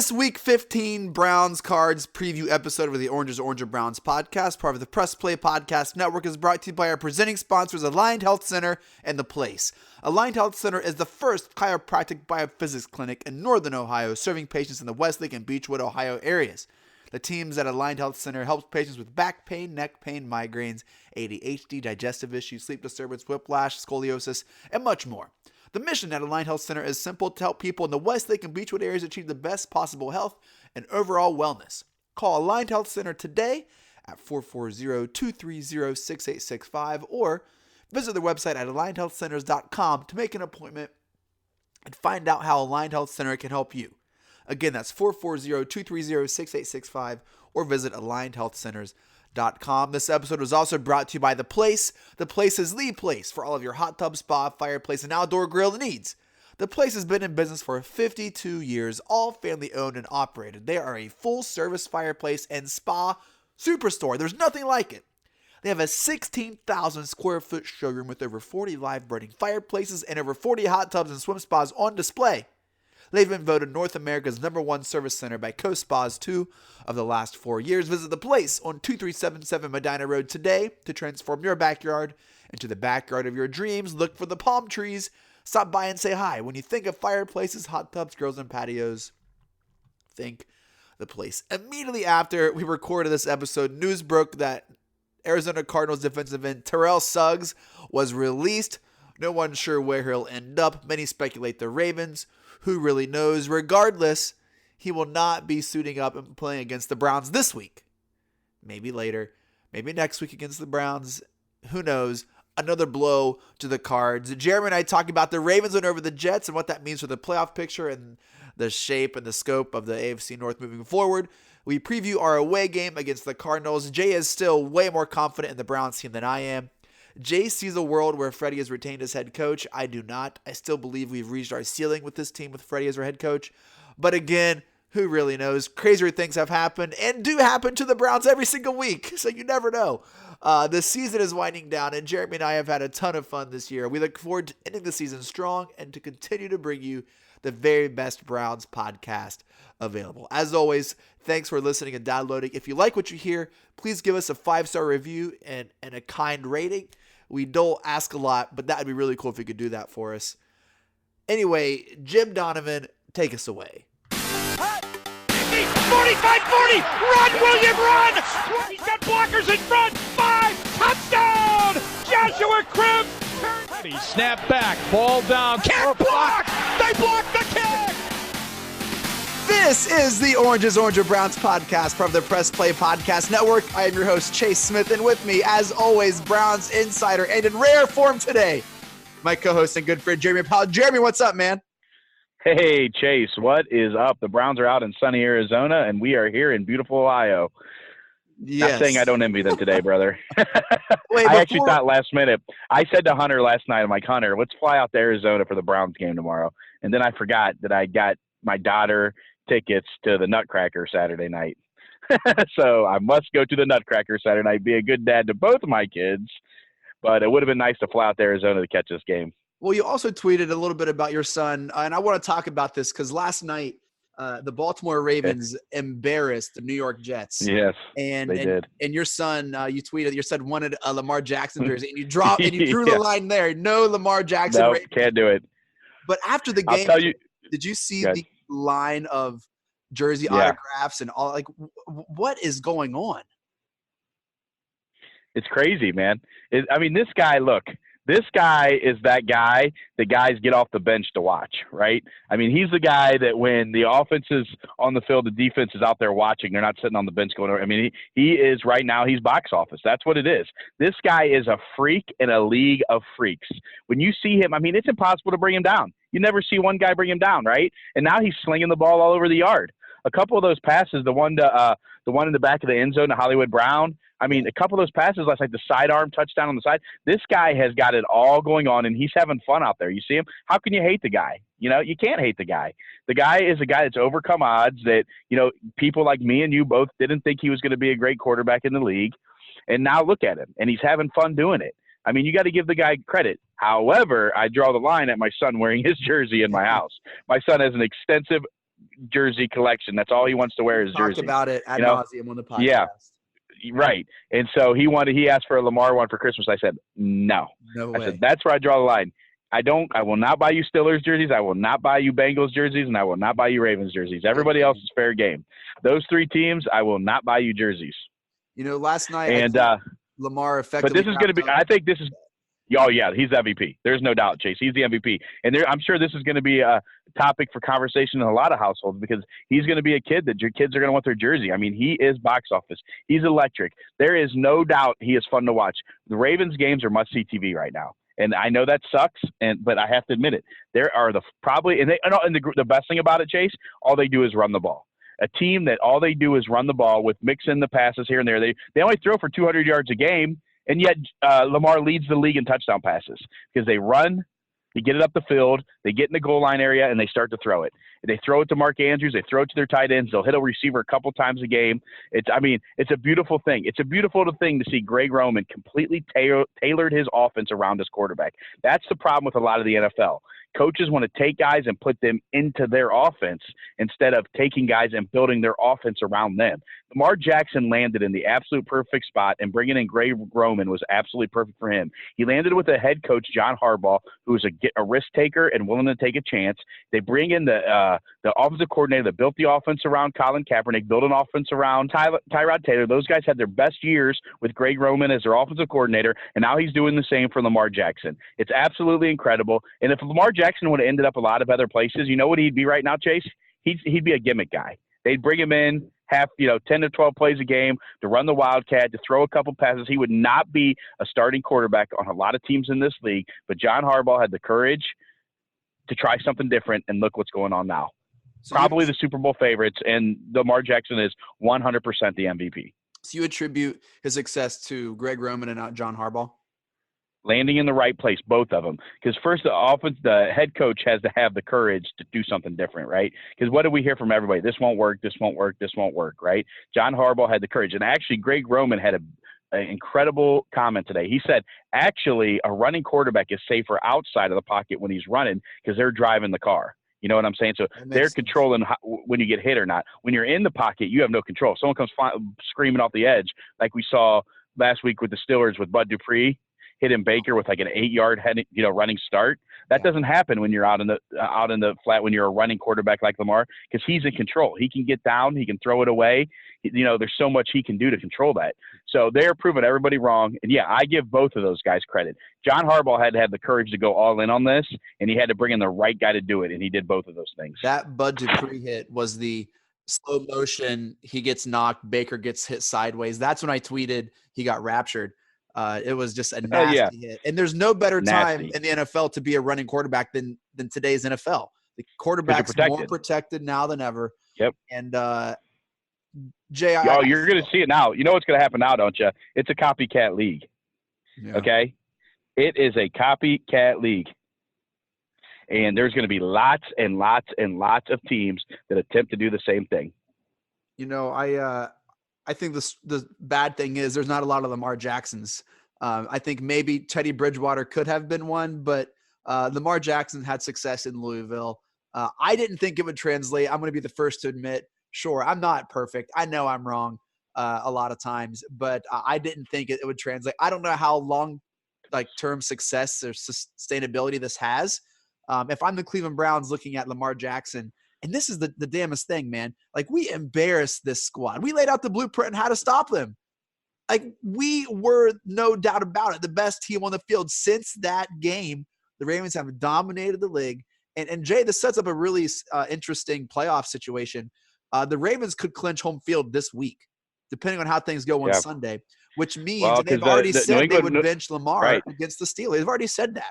This Week 15 Browns Cards preview episode of the Orange or Browns podcast, part of the Press Play Podcast Network, is brought to you by our presenting sponsors, Aligned Health Center and The Place. Aligned Health Center is the first chiropractic biophysics clinic in Northern Ohio, serving patients in the Westlake and Beechwood, Ohio areas. The teams at Aligned Health Center helps patients with back pain, neck pain, migraines, ADHD, digestive issues, sleep disturbance, whiplash, scoliosis, and much more. The mission at Aligned Health Center is simple: to help people in the Westlake and Beechwood areas achieve the best possible health and overall wellness. Call Aligned Health Center today at 440-230-6865 or visit their website at alignedhealthcenters.com to make an appointment and find out how Aligned Health Center can help you. Again, that's 440-230-6865 or visit alignedhealthcenters.com. This episode was also brought to you by The Place. The Place is the place for all of your hot tub, spa, fireplace, and outdoor grill needs. The Place has been in business for 52 years, all family owned and operated. They are a full-service fireplace and spa superstore. There's nothing like it. They have a 16,000 square foot showroom with over 40 live burning fireplaces and over 40 hot tubs and swim spas on display. They've been voted North America's #1 service center by Coast Spas 2 of the last 4 years. Visit The Place on 2377 Medina Road today to transform your backyard into the backyard of your dreams. Look for the palm trees. Stop by and say hi. When you think of fireplaces, hot tubs, grills, and patios, think The Place. Immediately after we recorded this episode, news broke that Arizona Cardinals defensive end Terrell Suggs was released. No one's sure where he'll end up. Many speculate the Ravens. Who really knows? Regardless, he will not be suiting up and playing against the Browns this week. Maybe later. Maybe next week against the Browns. Who knows? Another blow to the Cards. Jeremy and I talking about the Ravens win over the Jets and what that means for the playoff picture and the shape and the scope of the AFC North moving forward. We preview our away game against the Cardinals. Jay is still way more confident in the Browns team than I am. Jay sees a world where Freddie is retained as head coach. I do not. I still believe we've reached our ceiling with this team with Freddie as our head coach. But again, who really knows? Crazier things have happened and do happen to the Browns every single week, so you never know. The season is winding down, and Jeremy and I have had a ton of fun this year. We look forward to ending the season strong and to continue to bring you the very best Browns podcast available. As always, thanks for listening and downloading. If you like what you hear, please give us a 5-star review and a kind rating. We don't ask a lot, but that would be really cool if you could do that for us. Anyway, Jim Donovan, take us away. 45-40, run, William, run! He's got blockers in front, 5, touchdown! Joshua Cribbs! Snap back, ball down, kick block! They blocked the kick! This is the Orange or Browns podcast, part of the Press Play Podcast Network. I am your host, Chase Smith, and with me, as always, Browns insider, and in rare form today, my co-host and good friend, Jeremy Powell. Jeremy, what's up, man? Hey, Chase, what is up? The Browns are out in sunny Arizona, and we are here in beautiful Ohio. Yes. Not saying I don't envy them today, brother. Wait, I actually thought last minute. I said to Hunter last night, I'm like, Hunter, let's fly out to Arizona for the Browns game tomorrow. And then I forgot that I got my daughter tickets to the Nutcracker Saturday night. So I must go to the Nutcracker Saturday night, be a good dad to both of my kids. But it would have been nice to fly out to Arizona to catch this game. Well, you also tweeted a little bit about your son, and I want to talk about this because last night the Baltimore Ravens embarrassed the New York Jets. Yes, they did. And your son, you tweeted, your son wanted a Lamar Jackson jersey, and you drew the line there. No Lamar Jackson. No, can't do it. But after the game, did you see the line of jersey autographs and all? Like, what is going on? It's crazy, man. This guy, look. This guy is that guy that guys get off the bench to watch, right? He's the guy that when the offense is on the field, the defense is out there watching. They're not sitting on the bench going, he is right now, he's box office. That's what it is. This guy is a freak in a league of freaks. When you see him, it's impossible to bring him down. You never see one guy bring him down, right? And now he's slinging the ball all over the yard. A couple of those passes, the one in the back of the end zone to Hollywood Brown, a couple of those passes, like the sidearm touchdown on the side, this guy has got it all going on, and he's having fun out there. You see him? How can you hate the guy? You can't hate the guy. The guy is a guy that's overcome odds that, people like me and you both didn't think he was going to be a great quarterback in the league. And now look at him, and he's having fun doing it. You got to give the guy credit. However, I draw the line at my son wearing his jersey in my house. My son has an extensive jersey collection. That's all he wants to wear is Talked jerseys. about it ad You know? nauseum on the podcast. Yeah. Right. And so he asked for a Lamar one for Christmas. I said, no. No I way. said, that's where I draw the line. I will not buy you Steelers jerseys. I will not buy you Bengals jerseys, and I will not buy you Ravens jerseys. Everybody else is fair game. Those 3 teams, I will not buy you jerseys. You know, last night, And, I think Lamar effectively. but this is going to be, I think this is, oh yeah, he's the MVP. There's no doubt, Chase. He's the MVP. And I'm sure this is going to be a topic for conversation in a lot of households because he's going to be a kid that your kids are going to want their jersey. I mean, he is box office. He's electric. There is no doubt he is fun to watch. The Ravens games are must-see TV right now. And I know that sucks, but I have to admit it. There are the best thing about it, Chase, all they do is run the ball. A team that all they do is run the ball with mixing the passes here and there. They only throw for 200 yards a game, and yet Lamar leads the league in touchdown passes because they run, they get it up the field, they get in the goal line area, and they start to throw it. They throw it to Mark Andrews. They throw it to their tight ends. They'll hit a receiver a couple times a game. It's a beautiful thing. It's a beautiful thing to see Greg Roman completely tailored his offense around his quarterback. That's the problem with a lot of the NFL. Coaches want to take guys and put them into their offense instead of taking guys and building their offense around them. Lamar Jackson landed in the absolute perfect spot, and bringing in Greg Roman was absolutely perfect for him. He landed with a head coach, John Harbaugh, who's a risk taker and willing to take a chance. They bring in the offensive coordinator that built the offense around Colin Kaepernick, built an offense around Tyrod Taylor. Those guys had their best years with Greg Roman as their offensive coordinator, and now he's doing the same for Lamar Jackson. It's absolutely incredible. And if Lamar Jackson would have ended up a lot of other places, you know what he'd be right now, Chase? He'd be a gimmick guy. They'd bring him in, 10 to 12 plays a game to run the Wildcat, to throw a couple passes. He would not be a starting quarterback on a lot of teams in this league, but John Harbaugh had the courage to try something different, and look what's going on now. So probably the Super Bowl favorites, and Lamar Jackson is 100% the MVP. So you attribute his success to Greg Roman and not John Harbaugh? Landing in the right place, both of them. Because first, the head coach has to have the courage to do something different, right? Because what do we hear from everybody? This won't work, this won't work, this won't work, right? John Harbaugh had the courage. And actually, Greg Roman had an incredible comment today. He said, actually, a running quarterback is safer outside of the pocket when he's running because they're driving the car. You know what I'm saying? So they're controlling when you get hit or not. When you're in the pocket, you have no control. Someone comes screaming off the edge, like we saw last week with the Steelers with Bud Dupree, hitting Baker with like an 8-yard running start. That doesn't happen when you're out in the flat when you're a running quarterback like Lamar, because he's in control. He can get down, he can throw it away. There's so much he can do to control that. So they're proving everybody wrong. And yeah, I give both of those guys credit. John Harbaugh had to have the courage to go all in on this, and he had to bring in the right guy to do it, and he did both of those things. That Bud Dupree hit was the slow motion. He gets knocked, Baker gets hit sideways. That's when I tweeted he got raptured. It was just a nasty hit. And there's no better time in the NFL to be a running quarterback than today's NFL. The quarterback's more protected now than ever. Yep. And Jay, you're going to see it now. You know what's going to happen now, don't you? It's a copycat league. Yeah. Okay? It is a copycat league. And there's going to be lots and lots and lots of teams that attempt to do the same thing. I think the bad thing is there's not a lot of Lamar Jacksons. I think maybe Teddy Bridgewater could have been one, but Lamar Jackson had success in Louisville. I didn't think it would translate. I'm going to be the first to admit, sure, I'm not perfect. I know I'm wrong a lot of times, but I didn't think it would translate. I don't know how long-term success or sustainability this has. If I'm the Cleveland Browns looking at Lamar Jackson, and this is the damnest thing, man. We embarrassed this squad. We laid out the blueprint on how to stop them. We were, no doubt about it, the best team on the field since that game. The Ravens have dominated the league. And Jay, this sets up a really interesting playoff situation. The Ravens could clinch home field this week, depending on how things go on Sunday, which means they've already said they would bench Lamar against the Steelers. They've already said that.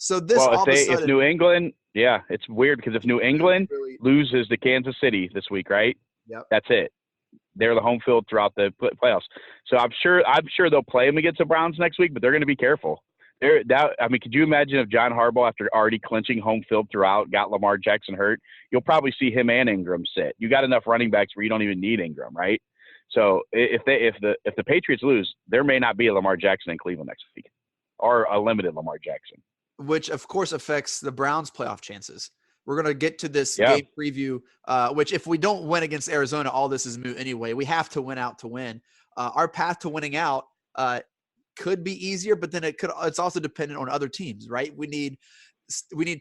So if New England, it's weird because if New England loses to Kansas City this week, right? Yep. That's it. They're the home field throughout the playoffs. So I'm sure they'll play them against the Browns next week, but they're going to be careful. Could you imagine if John Harbaugh, after already clinching home field throughout, got Lamar Jackson hurt? You'll probably see him and Ingram sit. You got enough running backs where you don't even need Ingram, right? So if the Patriots lose, there may not be a Lamar Jackson in Cleveland next week, or a limited Lamar Jackson. Which, of course, affects the Browns' playoff chances, We're going to get to this Yeah. game preview, which if we don't win against Arizona, all this is moot anyway. We have to win out to win. Our path to winning out could be easier, but then it's also dependent on other teams, right? We need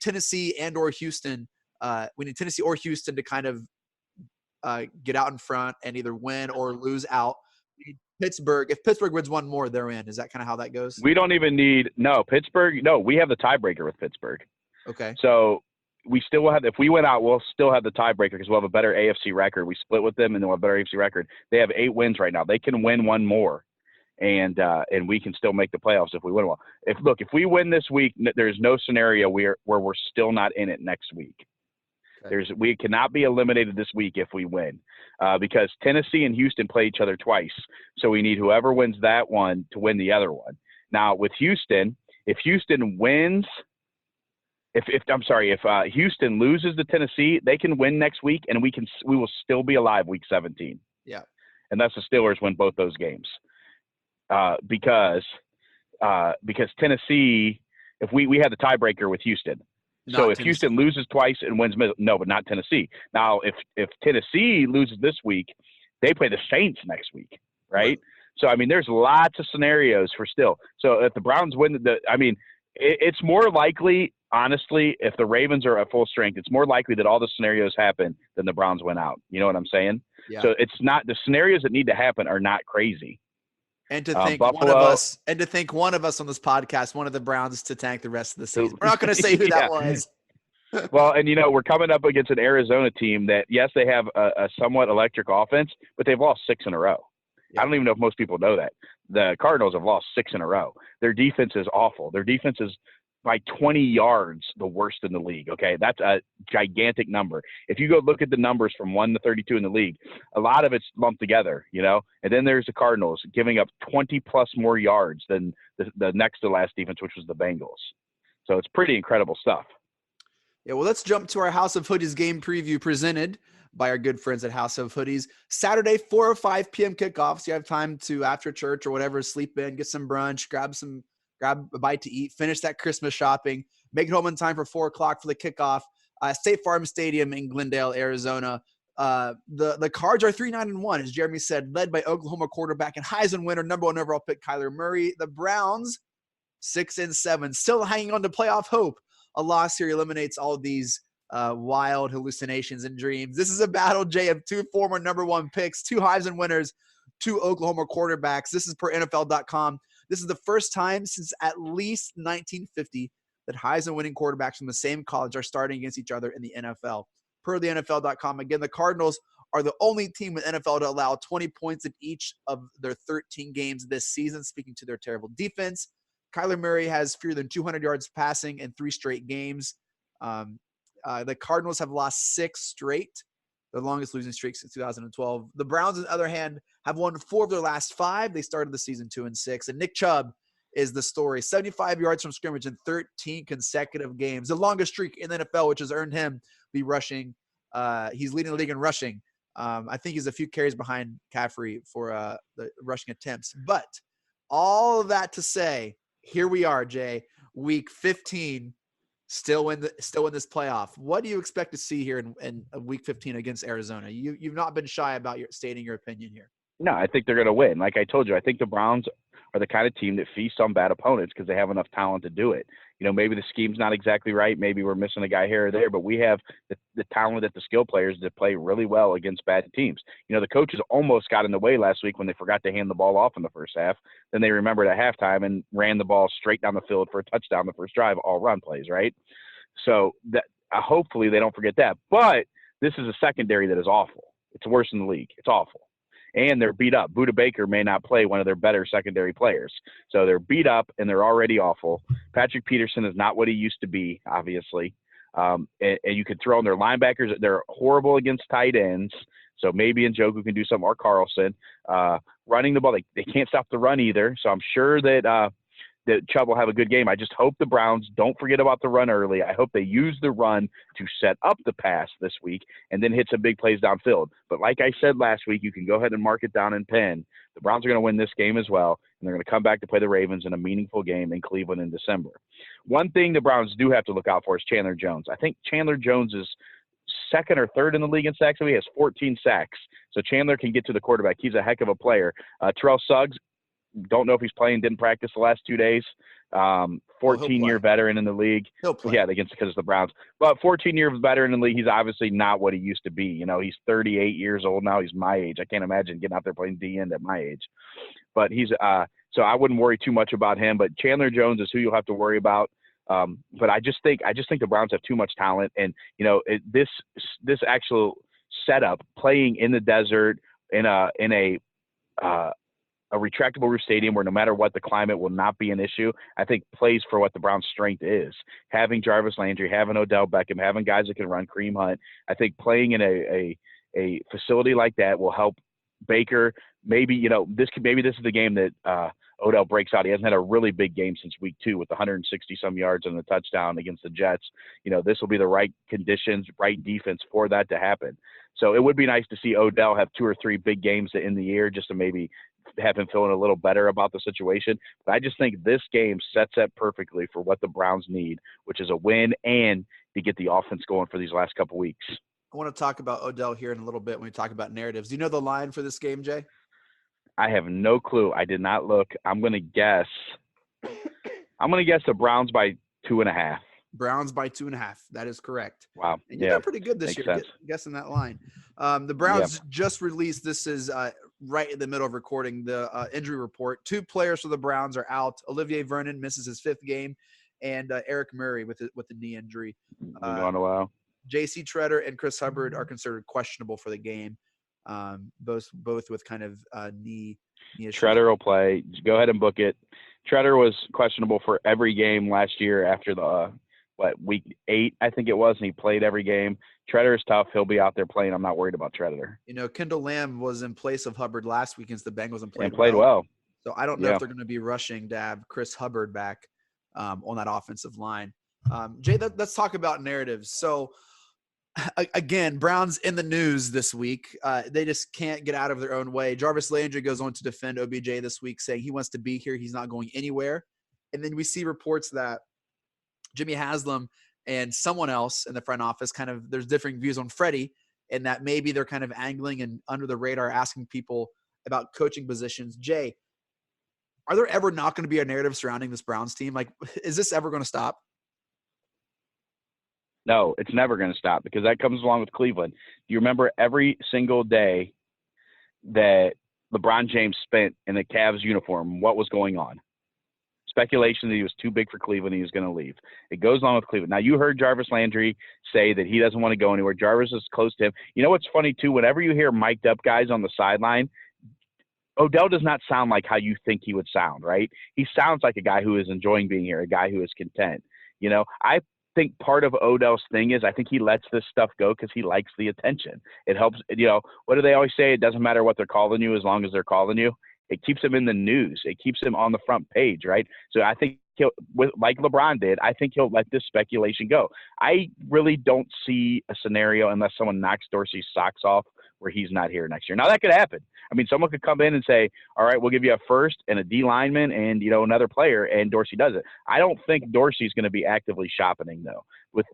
Tennessee and or Houston. We need Tennessee or Houston to kind of get out in front and either win or lose out. Pittsburgh, if Pittsburgh wins one more, they're in. Is that kind of how that goes? We don't even need Pittsburgh. No, we have the tiebreaker with Pittsburgh. Okay. So we still will have, if we win out, we'll still have the tiebreaker because we'll have a better AFC record. We split with them and then we'll have a better AFC record. They have 8 wins right now. They can win one more, and we can still make the playoffs if we win one. If we win this week, there's no scenario where we're still not in it next week. Okay. We cannot be eliminated this week if we win, because Tennessee and Houston play each other twice. So we need whoever wins that one to win the other one. Now with Houston, if Houston wins, if Houston loses to Tennessee, they can win next week, and we will still be alive week 17. Yeah, and that's the Steelers win both those games, because Tennessee, if we had the tiebreaker with Houston. So if Tennessee. Houston loses twice and wins, no, but not Tennessee. Now, if Tennessee loses this week, they play the Saints next week, right? So, I mean, there's lots of scenarios for still. So if the Browns win, it's more likely, honestly, if the Ravens are at full strength, it's more likely that all the scenarios happen than the Browns win out. You know what I'm saying? Yeah. So it's not – the scenarios that need to happen are not crazy. And to think one of us on this podcast, one of the Browns to tank the rest of the season. We're not going to say who that was. Well, and we're coming up against an Arizona team that, yes, they have a somewhat electric offense, but they've lost 6 in a row. Yeah. I don't even know if most people know that. The Cardinals have lost 6 in a row. Their defense is awful. Their defense is by 20 yards the worst in the league. Okay, that's a gigantic number. If you go look at the numbers from 1 to 32 in the league, a lot of it's lumped together, And then there's the Cardinals giving up 20 plus more yards than the next to last defense, which was the Bengals. So it's pretty incredible stuff. Yeah, well, let's jump to our House of Hoodies game preview presented by our good friends at House of Hoodies. Saturday, 4 or 5 p.m. kickoff, so you have time to, after church or whatever, sleep in, get some brunch, grab a bite to eat, finish that Christmas shopping, make it home in time for 4 o'clock for the kickoff. State Farm Stadium in Glendale, Arizona. The Cards are 3-9-1, as Jeremy said, led by Oklahoma quarterback and Heisman winner, number 1 overall pick Kyler Murray. The Browns, 6-7, still hanging on to playoff hope. A loss here eliminates all of these wild hallucinations and dreams. This is a battle, Jay, of 2 former number 1 picks, 2 Heisman winners, 2 Oklahoma quarterbacks. This is per NFL.com. This is the first time since at least 1950 that Heisman-winning quarterbacks from the same college are starting against each other in the NFL. Per the NFL.com, again, the Cardinals are the only team in NFL to allow 20 points in each of their 13 games this season, speaking to their terrible defense. Kyler Murray has fewer than 200 yards passing in 3 straight games. The Cardinals have lost 6 straight, the longest losing streak since 2012. The Browns, on the other hand, have won 4 of their last 5. They started the season 2-6. And Nick Chubb is the story. 75 yards from scrimmage in 13 consecutive games. The longest streak in the NFL, which has earned him the rushing. He's leading the league in rushing. I think he's a few carries behind Caffrey for the rushing attempts. But all of that to say, here we are, Jay, week 15. Still in this playoff. What do you expect to see here in week 15 against Arizona? You've not been shy about stating your opinion here. No, I think they're going to win. Like I told you, I think the Browns are the kind of team that feasts on bad opponents because they have enough talent to do it. Maybe the scheme's not exactly right. Maybe we're missing a guy here or there, but we have the talent at the skill players to play really well against bad teams. The coaches almost got in the way last week when they forgot to hand the ball off in the first half. Then they remembered at halftime and ran the ball straight down the field for a touchdown the first drive, all run plays, right? So that hopefully they don't forget that. But this is a secondary that is awful. It's worse in the league. It's awful. And they're beat up. Budda Baker may not play one of their better secondary players. So they're beat up, and they're already awful. Patrick Peterson is not what he used to be, obviously. And you could throw in their linebackers. They're horrible against tight ends. So maybe Njoku can do something, or Carlson. Running the ball, they can't stop the run either. So I'm sure that Chubb will have a good game. I just hope the Browns don't forget about the run early. I hope they use the run to set up the pass this week and then hit some big plays downfield. But like I said last week, you can go ahead and mark it down in pen. The Browns are going to win this game as well, and they're going to come back to play the Ravens in a meaningful game in Cleveland in December. One thing the Browns do have to look out for is Chandler Jones. I think Chandler Jones is second or third in the league in sacks. So he has 14 sacks. So Chandler can get to the quarterback. He's a heck of a player. Terrell Suggs, don't know if he's playing, didn't practice the last 2 days. 14-year veteran in the league. He'll play. Yeah, because it's the Browns. But 14-year veteran in the league, he's obviously not what he used to be. You know, he's 38 years old now. He's my age. I can't imagine getting out there playing D-end at my age. But he's so I wouldn't worry too much about him. But Chandler Jones is who you'll have to worry about. But I just think the Browns have too much talent, and you know this actual setup, playing in the desert in a retractable roof stadium where no matter what the climate will not be an issue, I think plays for what the Browns' strength is. Having Jarvis Landry, having Odell Beckham, having guys that can run, Kareem Hunt, I think playing in a facility like that will help Baker. Maybe this is the game that Odell breaks out. He hasn't had a really big game since week 2 with 160-some yards and a touchdown against the Jets. This will be the right conditions, right defense for that to happen. So it would be nice to see Odell have 2 or 3 big games in the year just to maybe have him feeling a little better about the situation. But I just think this game sets up perfectly for what the Browns need, which is a win and to get the offense going for these last couple weeks. I want to talk about Odell here in a little bit when we talk about narratives. Do you know the line for this game, Jay? I have no clue. I did not look. I'm going to guess the Browns by 2.5. Browns by 2.5. That is correct. Wow. And you've done pretty good this year guessing that line. The Browns just released, this is right in the middle of recording, the injury report. 2 players for the Browns are out. Olivier Vernon misses his 5th game, and Eric Murray with the knee injury. Gone a while. J.C. Treader and Chris Hubbard are considered questionable for the game. Both with kind of knee issues. Treader will play. Go ahead and book it. Treader was questionable for every game last year after the week 8, I think it was, and he played every game. Treader is tough. He'll be out there playing. I'm not worried about Treader. Kendall Lamb was in place of Hubbard last week against the Bengals and played well. So I don't know if they're going to be rushing to have Chris Hubbard back on that offensive line. Jay, let's talk about narratives. So again, Browns in the news this week. They just can't get out of their own way. Jarvis Landry goes on to defend OBJ this week, saying he wants to be here. He's not going anywhere. And then we see reports that Jimmy Haslam and someone else in the front office there's differing views on Freddie, and that maybe they're kind of angling and under the radar asking people about coaching positions. Jay, are there ever not going to be a narrative surrounding this Browns team? Like, is this ever going to stop? No, it's never going to stop because that comes along with Cleveland. Do you remember every single day that LeBron James spent in the Cavs uniform, what was going on? Speculation that he was too big for Cleveland, he was going to leave. It goes along with Cleveland. Now, you heard Jarvis Landry say that he doesn't want to go anywhere. Jarvis is close to him. You know what's funny, too? Whenever you hear mic'd up guys on the sideline, Odell does not sound like how you think he would sound, right? He sounds like a guy who is enjoying being here, a guy who is content. I think part of Odell's thing is I think he lets this stuff go because he likes the attention. It helps, what do they always say? It doesn't matter what they're calling you as long as they're calling you. It keeps him in the news. It keeps him on the front page, right? So I think like LeBron did, I think he'll let this speculation go. I really don't see a scenario unless someone knocks Dorsey's socks off where he's not here next year. Now, that could happen. I mean, someone could come in and say, all right, we'll give you a first and a D lineman and, another player, and Dorsey does it. I don't think Dorsey's going to be actively shopping, though,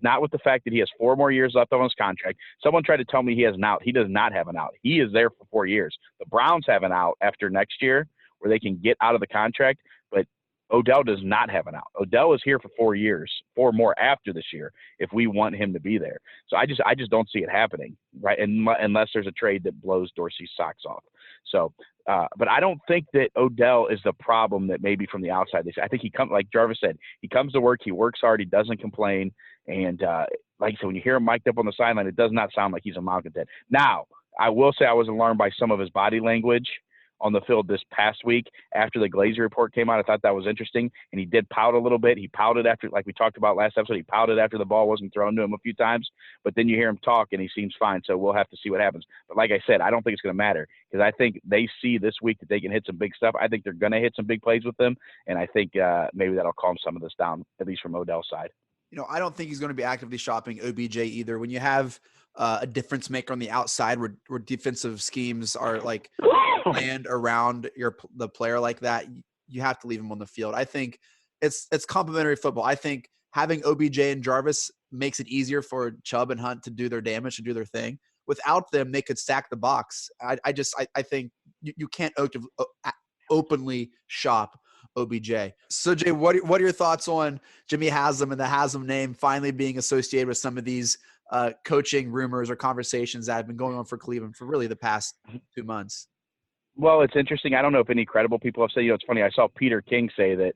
not with the fact that he has 4 more years left on his contract. Someone tried to tell me he has an out. He does not have an out. He is there for 4 years. The Browns have an out after next year where they can get out of the contract, but Odell does not have an out. Odell is here for 4 years, 4 more after this year, if we want him to be there. So I just don't see it happening, right? Unless there's a trade that blows Dorsey's socks off. So, but I don't think that Odell is the problem that maybe from the outside. I think like Jarvis said, he comes to work, he works hard, he doesn't complain. And like I said, when you hear him mic'd up on the sideline, it does not sound like he's a malcontent. Now, I will say I was alarmed by some of his body language on the field this past week after the Glazer report came out. I thought that was interesting, and he did pout a little bit. He pouted after, like we talked about last episode, he pouted after the ball wasn't thrown to him a few times, but then you hear him talk, and he seems fine, so we'll have to see what happens. But like I said, I don't think it's going to matter because I think they see this week that they can hit some big stuff. I think they're going to hit some big plays with them, and I think maybe that'll calm some of this down, at least from Odell's side. I don't think he's going to be actively shopping OBJ either. When you have a difference maker on the outside where defensive schemes are like planned around the player like that, you have to leave him on the field. I think it's complementary football. I think having OBJ and Jarvis makes it easier for Chubb and Hunt to do their damage, to do their thing. Without them, they could stack the box. I think you can't openly shop OBJ. So, Jay, what are your thoughts on Jimmy Haslam and the Haslam name finally being associated with some of these coaching rumors or conversations that have been going on for Cleveland for really the past 2 months? Well, it's interesting. I don't know if any credible people have said, it's funny. I saw Peter King say that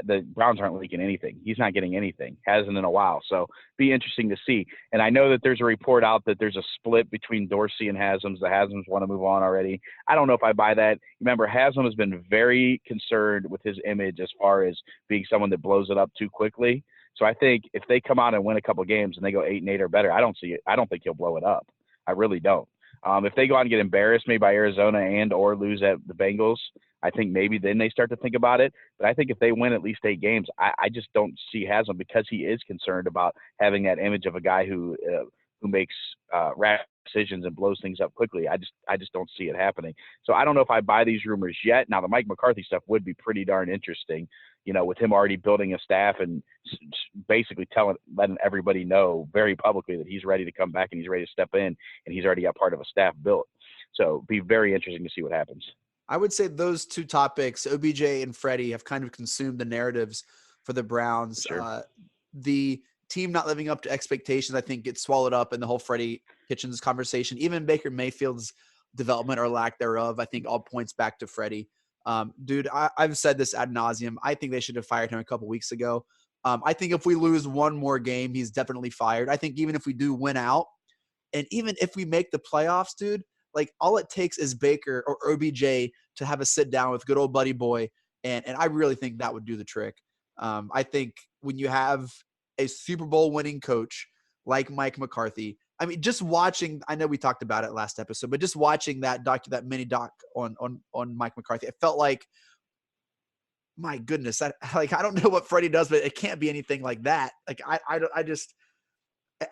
the Browns aren't leaking anything. He's not getting anything, hasn't in a while. So be interesting to see. And I know that there's a report out that there's a split between Dorsey and Haslam's. The Haslam's want to move on already. I don't know if I buy that. Remember, Haslam has been very concerned with his image as far as being someone that blows it up too quickly. So I think if they come out and win a couple of games and they go 8-8 or better, I don't think he'll blow it up. I really don't. If they go out and get embarrassed maybe by Arizona and or lose at the Bengals, I think maybe then they start to think about it. But I think if they win at least 8 games, I just don't see Haslam, because he is concerned about having that image of a guy who makes rash decisions and blows things up quickly. I just don't see it happening. So I don't know if I buy these rumors yet. Now, the Mike McCarthy stuff would be pretty darn interesting, with him already building a staff and basically letting everybody know very publicly that he's ready to come back and he's ready to step in, and he's already got part of a staff built. So it'd be very interesting to see what happens. I would say those two topics, OBJ and Freddie, have kind of consumed the narratives for the Browns. Sure. The team not living up to expectations, I think, gets swallowed up in the whole Freddie Kitchens conversation. Even Baker Mayfield's development or lack thereof, I think, all points back to Freddie. Dude, I've said this ad nauseum. I think they should have fired him a couple weeks ago. I think if we lose one more game, he's definitely fired. I think even if we do win out, and even if we make the playoffs, dude, like all it takes is Baker or OBJ to have a sit down with good old buddy boy. And I really think that would do the trick. I think when you have a Super Bowl winning coach like Mike McCarthy, I mean, just watching, I know we talked about it last episode, but just watching that mini doc on Mike McCarthy, it felt like, my goodness, I don't know what Freddie does, but it can't be anything like that. Like,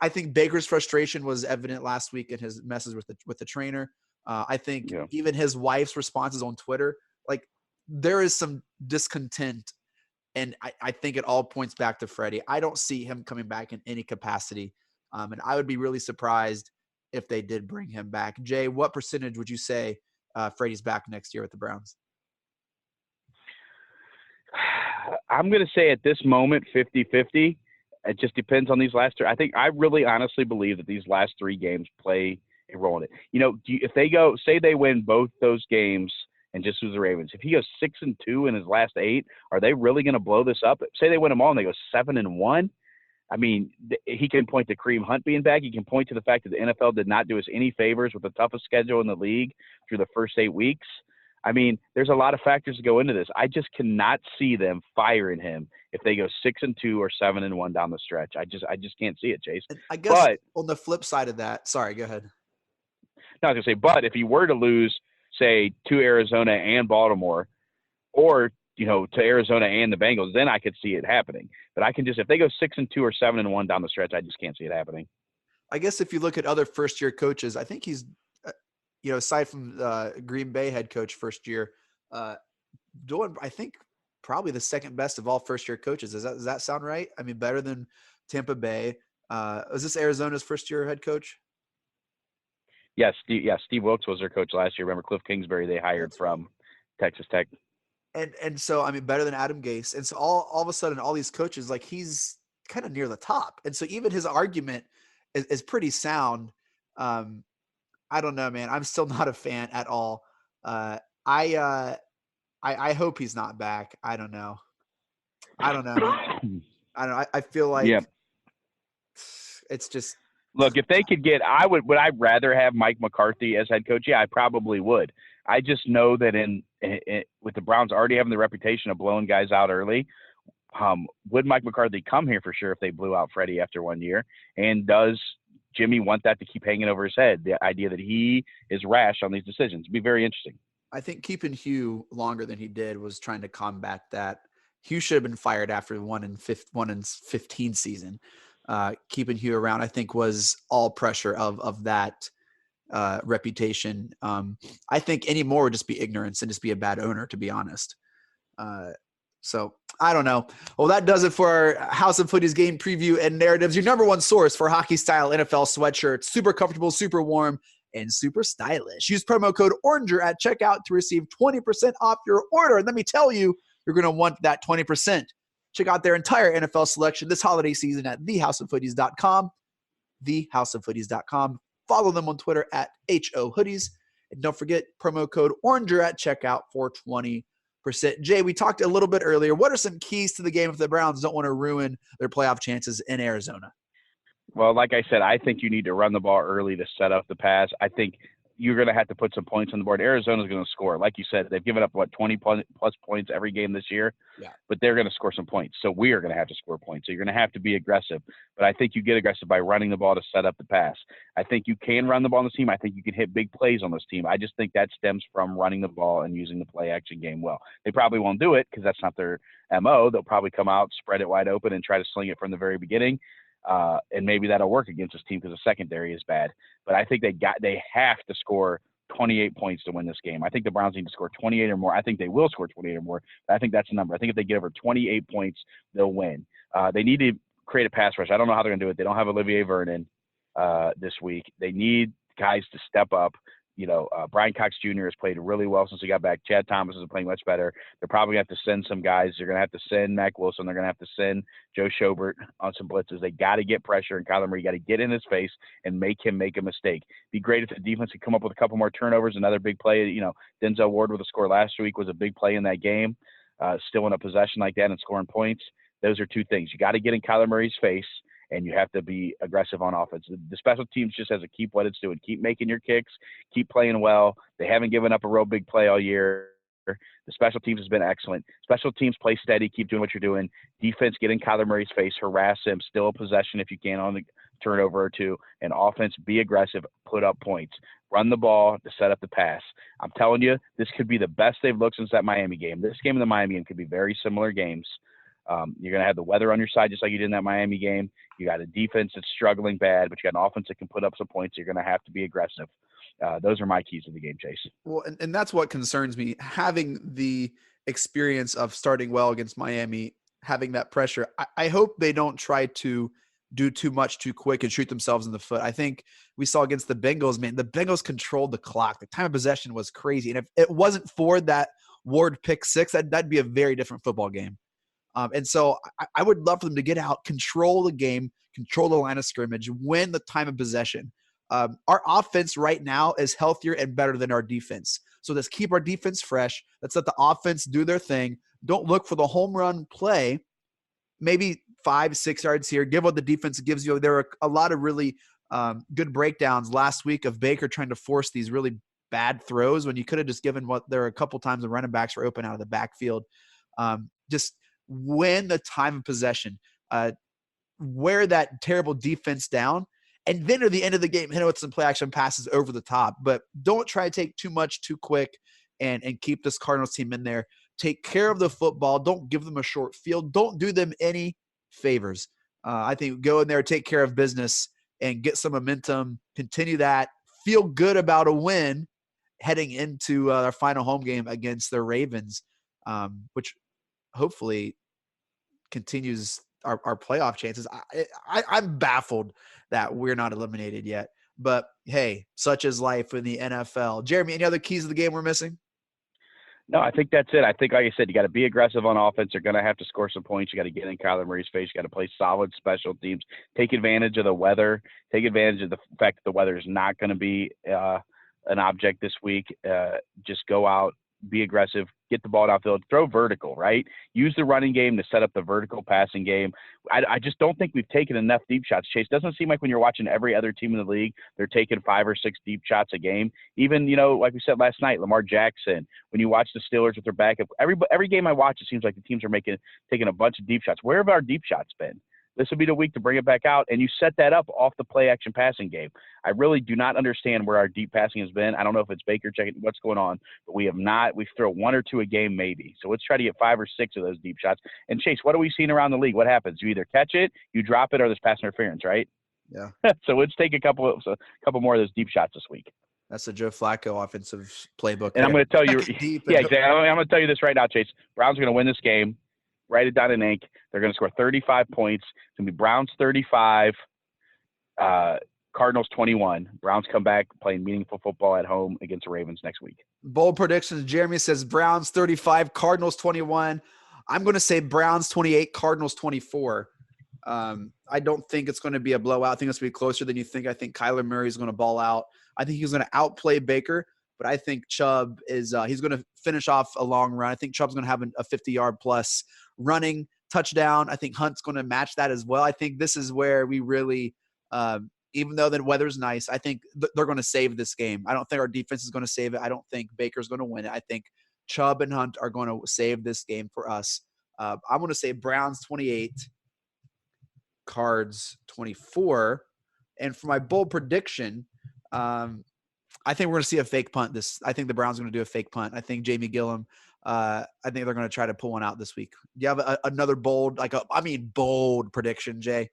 I think Baker's frustration was evident last week in his message with the trainer. I think even his wife's responses on Twitter, like there is some discontent, and I think it all points back to Freddie. I don't see him coming back in any capacity. And I would be really surprised if they did bring him back. Jay, what percentage would you say Freddie's back next year with the Browns? I'm going to say at this moment 50-50. It just depends on these last 3. I really honestly believe that these last 3 games play a role in it. If they go, say they win both those games and just lose the Ravens, if he goes 6-2 in his last 8, are they really going to blow this up? Say they win them all and they go 7-1. I mean, he can point to Kareem Hunt being back. He can point to the fact that the NFL did not do us any favors with the toughest schedule in the league through the first 8 weeks. I mean, there's a lot of factors to go into this. I just cannot see them firing him if they go 6-2 or 7-1 down the stretch. I just can't see it, Chase. I guess on the flip side of that, sorry, go ahead. No, I was going to say, but if he were to lose, say, to Arizona and Baltimore, or to Arizona and the Bengals, then I could see it happening. But if they go 6-2 or 7-1 down the stretch, I just can't see it happening. I guess if you look at other first-year coaches, I think he's, aside from Green Bay head coach first year, doing, I think, probably the second best of all first-year coaches. Does that sound right? I mean, better than Tampa Bay. Was this Arizona's first-year head coach? Yes, Steve Wilkes was their coach last year. Remember Cliff Kingsbury they hired from Texas Tech. And so, I mean, better than Adam Gase. And so all of a sudden, all these coaches, like he's kind of near the top. And so even his argument is pretty sound. I don't know, man. I'm still not a fan at all. I hope he's not back. I don't know. I don't know. I feel like it's just. Look, if they could get, would I rather have Mike McCarthy as head coach? Yeah, I probably would. I just know that with the Browns already having the reputation of blowing guys out early, would Mike McCarthy come here for sure if they blew out Freddie after 1 year? And does Jimmy want that to keep hanging over his head? The idea that he is rash on these decisions. It'd be very interesting. I think keeping Hugh longer than he did was trying to combat that. Hugh should have been fired after 1-15 season. Keeping Hugh around, I think, was all pressure of that reputation. I think any more would just be ignorance and just be a bad owner, to be honest. So I don't know. Well, that does it for our House of Hoodies game preview and narratives. Your number one source for hockey style NFL sweatshirts, super comfortable, super warm, and super stylish. Use promo code ORANGER at checkout to receive 20% off your order. And let me tell you, you're going to want that 20%. Check out their entire NFL selection this holiday season at thehouseofhoodies.com, thehouseofhoodies.com. Follow them on Twitter at HOHoodies. And don't forget, promo code ORANGER at checkout for 20%. Jay, we talked a little bit earlier. What are some keys to the game if the Browns don't want to ruin their playoff chances in Arizona? Well, like I said, I think you need to run the ball early to set up the pass. I think you're going to have to put some points on the board. Arizona's going to score. Like you said, they've given up, 20 plus points every game this year? Yeah. But they're going to score some points. So we are going to have to score points. So you're going to have to be aggressive. But I think you get aggressive by running the ball to set up the pass. I think you can run the ball on this team. I think you can hit big plays on this team. I just think that stems from running the ball and using the play-action game well. They probably won't do it because that's not their MO. They'll probably come out, spread it wide open, and try to sling it from the very beginning. And maybe that'll work against this team because the secondary is bad. But I think they have to score 28 points to win this game. I think the Browns need to score 28 or more. I think they will score 28 or more. I think that's the number. I think if they get over 28 points, they'll win. They need to create a pass rush. I don't know how they're going to do it. They don't have Olivier Vernon this week. They need guys to step up. Brian Cox Jr. has played really well since he got back. Chad Thomas is playing much better. They're probably going to have to send some guys. They're going to have to send Mac Wilson. They're going to have to send Joe Schobert on some blitzes. They got to get pressure, and Kyler Murray got to get in his face and make him make a mistake. Be great if the defense could come up with a couple more turnovers, another big play. Denzel Ward with a score last week was a big play in that game. Still in a possession like that and scoring points. Those are two things. You got to get in Kyler Murray's face, and you have to be aggressive on offense. The special teams just has to keep what it's doing. Keep making your kicks. Keep playing well. They haven't given up a real big play all year. The special teams has been excellent. Special teams play steady. Keep doing what you're doing. Defense, get in Kyler Murray's face. Harass him. Still a possession if you can on the turnover or two. And offense, be aggressive. Put up points. Run the ball to set up the pass. I'm telling you, this could be the best they've looked since that Miami game. This game and the Miami game could be very similar games. You're going to have the weather on your side just like you did in that Miami game. You got a defense that's struggling bad, but you got an offense that can put up some points. You're going to have to be aggressive. Those are my keys to the game, Chase. Well, and that's what concerns me. Having the experience of starting well against Miami, having that pressure, I hope they don't try to do too much too quick and shoot themselves in the foot. I think we saw against the Bengals, man, the Bengals controlled the clock. The time of possession was crazy. And if it wasn't for that Ward pick six, that'd be a very different football game. And so I would love for them to get out, control the game, control the line of scrimmage, win the time of possession. Our offense right now is healthier and better than our defense. So let's keep our defense fresh. Let's let the offense do their thing. Don't look for the home run play. Maybe 5-6 yards here. Give what the defense gives you. There are a lot of really good breakdowns last week of Baker trying to force these really bad throws when you could have just given what there are a couple times the running backs were open out of the backfield. Just win the time of possession, wear that terrible defense down, and then at the end of the game, hit it with some play action passes over the top. But don't try to take too much too quick and keep this Cardinals team in there. Take care of the football. Don't give them a short field. Don't do them any favors. I think go in there, take care of business, and get some momentum. Continue that. Feel good about a win heading into our final home game against the Ravens, which hopefully continues our playoff chances. I'm baffled that we're not eliminated yet. But, hey, such is life in the NFL. Jeremy, any other keys of the game we're missing? No, I think that's it. I think, like I said, you got to be aggressive on offense. You're going to have to score some points. You got to get in Kyler Murray's face. You got to play solid special teams. Take advantage of the weather. Take advantage of the fact that the weather is not going to be an object this week. Just go out, be aggressive, get the ball downfield, throw vertical, right? Use the running game to set up the vertical passing game. I just don't think we've taken enough deep shots. Chase, doesn't seem like when you're watching every other team in the league, they're taking 5 or 6 deep shots a game. Even, like we said last night, Lamar Jackson, when you watch the Steelers with their backup, every game I watch, it seems like the teams are taking a bunch of deep shots. Where have our deep shots been? This would be the week to bring it back out, and you set that up off the play-action passing game. I really do not understand where our deep passing has been. I don't know if it's Baker checking what's going on, but we have not. We've thrown 1 or 2 a game maybe. So let's try to get 5 or 6 of those deep shots. And, Chase, what are we seeing around the league? What happens? You either catch it, you drop it, or there's pass interference, right? Yeah. So let's take a couple more of those deep shots this week. That's the Joe Flacco offensive playbook. And I'm going to tell you, deep yeah, exactly. I'm going to tell you this right now, Chase. Browns are going to win this game. Write it down in ink. They're going to score 35 points. It's going to be Browns 35, Cardinals 21. Browns come back playing meaningful football at home against the Ravens next week. Bold predictions. Jeremy says Browns 35, Cardinals 21. I'm going to say Browns 28, Cardinals 24. I don't think it's going to be a blowout. I think it's going to be closer than you think. I think Kyler Murray is going to ball out. I think he's going to outplay Baker, but I think Chubb is he's going to finish off a long run. I think Chubb's going to have a 50-yard plus running touchdown. I think Hunt's going to match that as well. I think this is where we really even though the weather's nice, I think they're going to save this game. I don't think our defense is going to save it. I don't think Baker's going to win it. I think Chubb and Hunt are going to save this game for us. I'm going to say Browns 28, Cards 24. And for my bold prediction, I think we're going to see a fake punt. I think the Browns are going to do a fake punt. I think Jamie Gillum, I think they're going to try to pull one out this week. Do you have another bold, bold prediction, Jay?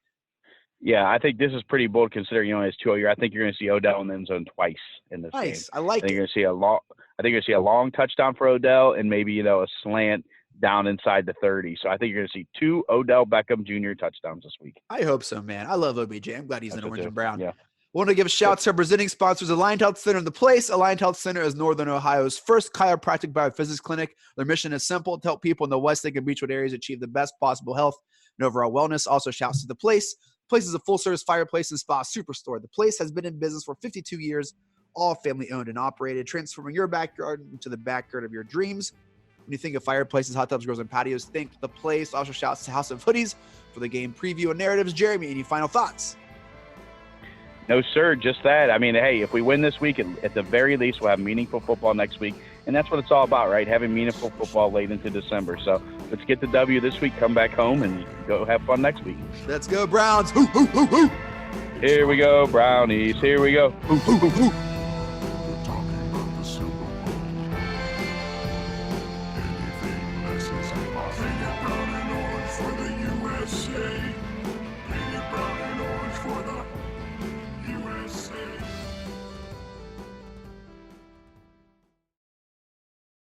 Yeah, I think this is pretty bold considering he only has 2 a year. I think you're going to see Odell in the end zone twice in this game. I like it. You're going to see I think you're going to see a long touchdown for Odell and maybe a slant down inside the 30. So I think you're going to see 2 Odell Beckham Jr. touchdowns this week. I hope so, man. I love OBJ. I'm glad he's in orange and brown. Yeah. Want to give a shout to our presenting sponsors, Alliant Health Center in the place. Alliant Health Center is Northern Ohio's first chiropractic biophysics clinic. Their mission is simple: to help people in the West Lake and Beachwood areas achieve the best possible health and overall wellness. Also shouts to the place. The place is a full-service fireplace and spa superstore. The place has been in business for 52 years, all family-owned and operated, transforming your backyard into the backyard of your dreams. When you think of fireplaces, hot tubs, grills, and patios, think the place. Also shouts to House of Hoodies for the game preview and narratives. Jeremy, any final thoughts? No, sir, just that. I mean, hey, if we win this week, at the very least, we'll have meaningful football next week. And that's what it's all about, right? Having meaningful football late into December. So let's get the W this week, come back home, and go have fun next week. Let's go, Browns. Hoo, hoo, hoo, hoo. Here we go, Brownies. Here we go. Hoo, hoo, hoo, hoo. We're talking about the Super Bowl. Anything less is I think it brown and orange for the USA.